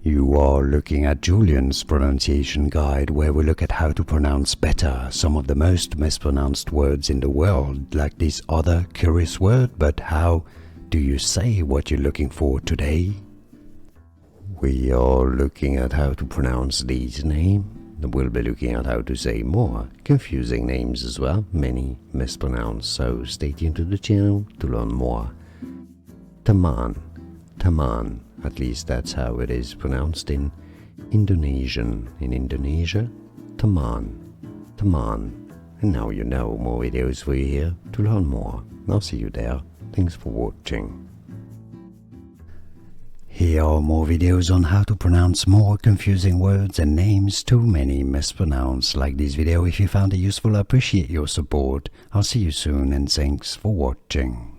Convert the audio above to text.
You are looking at Julian's pronunciation guide, where we look at how to pronounce better some of the most mispronounced words in the world, like this other curious word. But how do you say what you're looking for today? We are looking at how to pronounce these names. We'll be looking at how to say more confusing names as well, many mispronounced, so stay tuned to the channel to learn more. Teman, Teman, at least that's how it is pronounced in Indonesian. In Indonesia, Teman, Teman. And now you know. More videos for you here to learn more. I'll see you there. Thanks for watching. Here are more videos on how to pronounce more confusing words and names too many mispronounced. Like this video if you found it useful. I appreciate your support. I'll see you soon and thanks for watching.